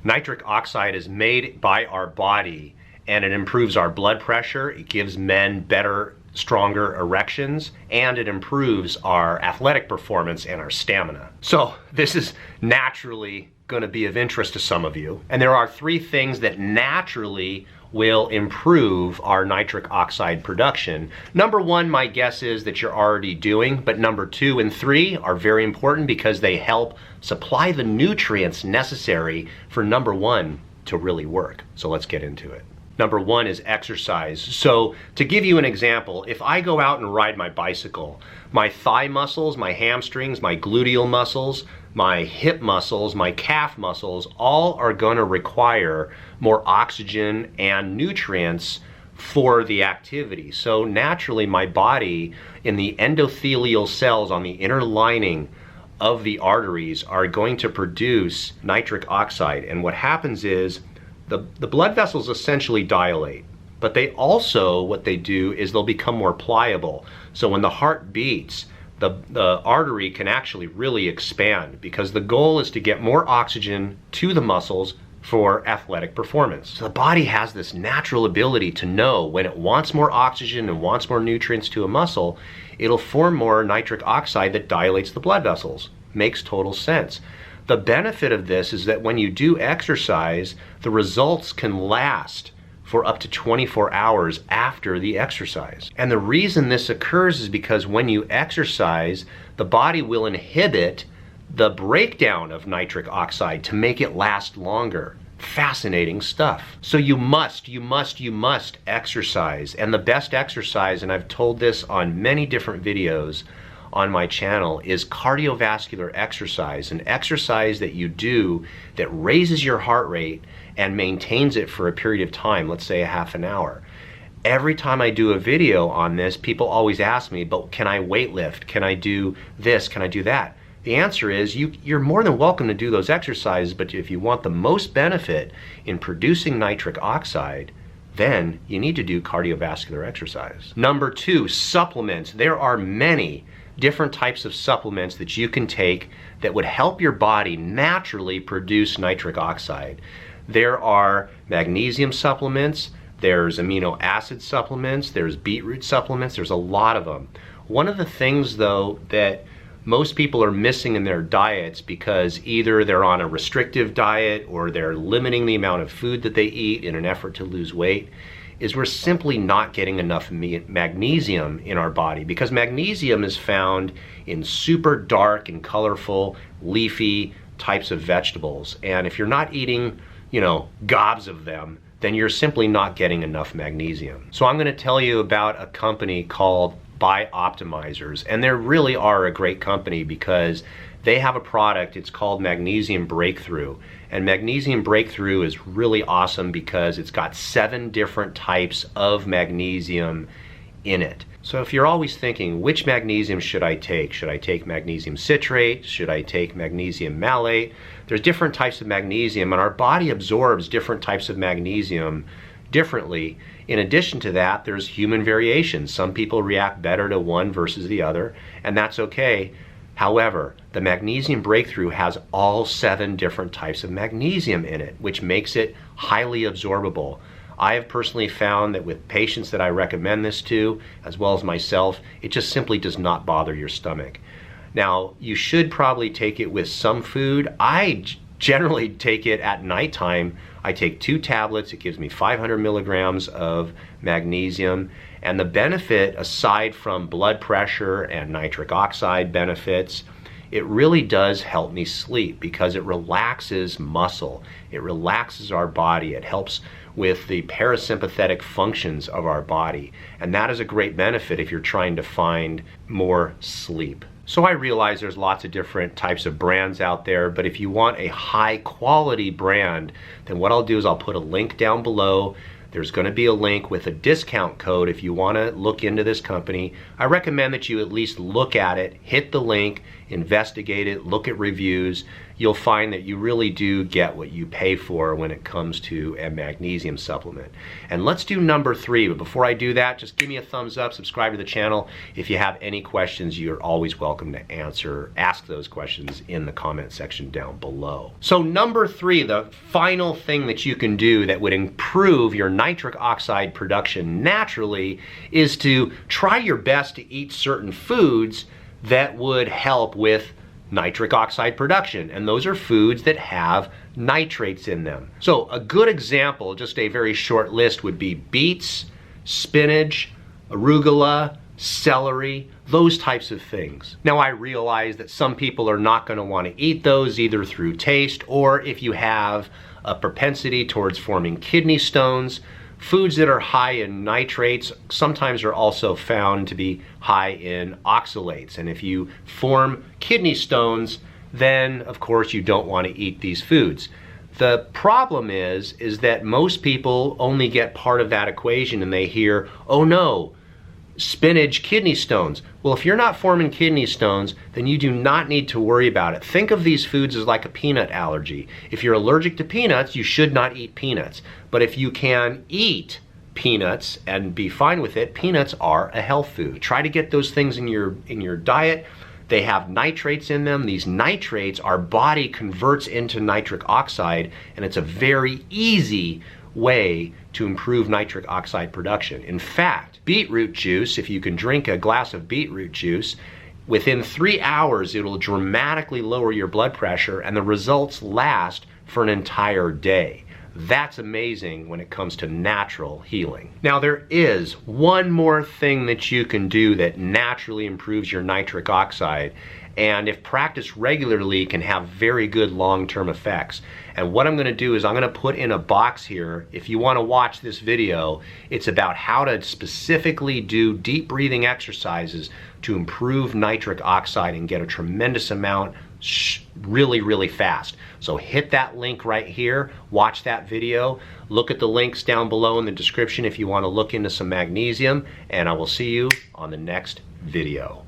Nitric oxide is made by our body and it improves our blood pressure. It gives men better, stronger erections, and it improves our athletic performance and our stamina. So this is naturally going to be of interest to some of you. And there are 3 things that naturally will improve our nitric oxide production. Number 1, my guess is that you're already doing, but number 2 and 3 are very important because they help supply the nutrients necessary for number 1 to really work. So let's get into it. Number 1 is exercise. So to give you an example, if I go out and ride my bicycle, my thigh muscles, my hamstrings, my gluteal muscles, my hip muscles, my calf muscles, all are going to require more oxygen and nutrients for the activity. So naturally my body in the endothelial cells on the inner lining of the arteries are going to produce nitric oxide. And what happens is the blood vessels essentially dilate, but they also, what they do is they'll become more pliable. So when the heart beats, the artery can actually really expand because the goal is to get more oxygen to the muscles for athletic performance. So the body has this natural ability to know when it wants more oxygen and wants more nutrients to a muscle, it'll form more nitric oxide that dilates the blood vessels. Makes total sense. The benefit of this is that when you do exercise, the results can last for up to 24 hours after the exercise. And the reason this occurs is because when you exercise, the body will inhibit the breakdown of nitric oxide to make it last longer. Fascinating stuff. So you must exercise. And the best exercise, and I've told this on many different videos on my channel, is cardiovascular exercise, an exercise that you do that raises your heart rate and maintains it for a period of time, let's say a half an hour. Every time I do a video on this, people always ask me, but can I weight lift? Can I do this? Can I do that? The answer is you're more than welcome to do those exercises, but if you want the most benefit in producing nitric oxide, then you need to do cardiovascular exercise. Number 2, supplements. There are many different types of supplements that you can take that would help your body naturally produce nitric oxide. There are magnesium supplements, there's amino acid supplements, there's beetroot supplements, there's a lot of them. One of the things though that most people are missing in their diets because either they're on a restrictive diet or they're limiting the amount of food that they eat in an effort to lose weight is we're simply not getting enough magnesium in our body, because magnesium is found in super dark and colorful leafy types of vegetables. And if you're not eating, gobs of them, then you're simply not getting enough magnesium. So I'm going to tell you about a company called Bioptimizers, and they really are a great company because they have a product, it's called Magnesium Breakthrough. And Magnesium Breakthrough is really awesome because it's got 7 different types of magnesium in it. So if you're always thinking, which magnesium should I take? Should I take magnesium citrate? Should I take magnesium malate? There's different types of magnesium, and our body absorbs different types of magnesium differently. In addition to that, there's human variation. Some people react better to one versus the other, and that's okay. However, the Magnesium Breakthrough has all 7 different types of magnesium in it, which makes it highly absorbable. I have personally found that with patients that I recommend this to, as well as myself, it just simply does not bother your stomach. Now, you should probably take it with some food. I generally take it at nighttime. I take 2 tablets. It gives me 500 milligrams of magnesium. And the benefit, aside from blood pressure and nitric oxide benefits, it really does help me sleep because it relaxes muscle. It relaxes our body. It helps with the parasympathetic functions of our body. And that is a great benefit if you're trying to find more sleep. So I realize there's lots of different types of brands out there, but if you want a high quality brand, then what I'll do is I'll put a link down below. There's going to be a link with a discount code if you want to look into this company. I recommend that you at least look at it, hit the link, investigate it, look at reviews. you'll find that you really do get what you pay for when it comes to a magnesium supplement. And let's do number 3, but before I do that, just give me a thumbs up, subscribe to the channel. If you have any questions, you're always welcome to ask those questions in the comment section down below. So number 3, the final thing that you can do that would improve your nitric oxide production naturally is to try your best to eat certain foods that would help with nitric oxide production, and those are foods that have nitrates in them. So a good example, just a very short list, would be beets, spinach, arugula, celery, those types of things. Now I realize that some people are not going to want to eat those either through taste or if you have a propensity towards forming kidney stones. Foods that are high in nitrates sometimes are also found to be high in oxalates. And if you form kidney stones, then of course you don't want to eat these foods. The problem is that most people only get part of that equation and they hear, oh no, spinach, kidney stones. Well, if you're not forming kidney stones, then you do not need to worry about it. Think of these foods as like a peanut allergy. If you're allergic to peanuts, you should not eat peanuts. But if you can eat peanuts and be fine with it, peanuts are a health food. Try to get those things in your diet. They have nitrates in them. These nitrates our body converts into nitric oxide, and it's a very easy way to improve nitric oxide production. In fact, beetroot juice, if you can drink a glass of beetroot juice, within 3 hours it'll dramatically lower your blood pressure and the results last for an entire day. That's amazing when it comes to natural healing. Now there is one more thing that you can do that naturally improves your nitric oxide, and if practiced regularly can have very good long-term effects. And what I'm going to do is I'm going to put in a box here, if you want to watch this video, it's about how to specifically do deep breathing exercises to improve nitric oxide and get a tremendous amount really fast. So hit that link right here, watch that video, look at the links down below in the description if you want to look into some magnesium, and I will see you on the next video.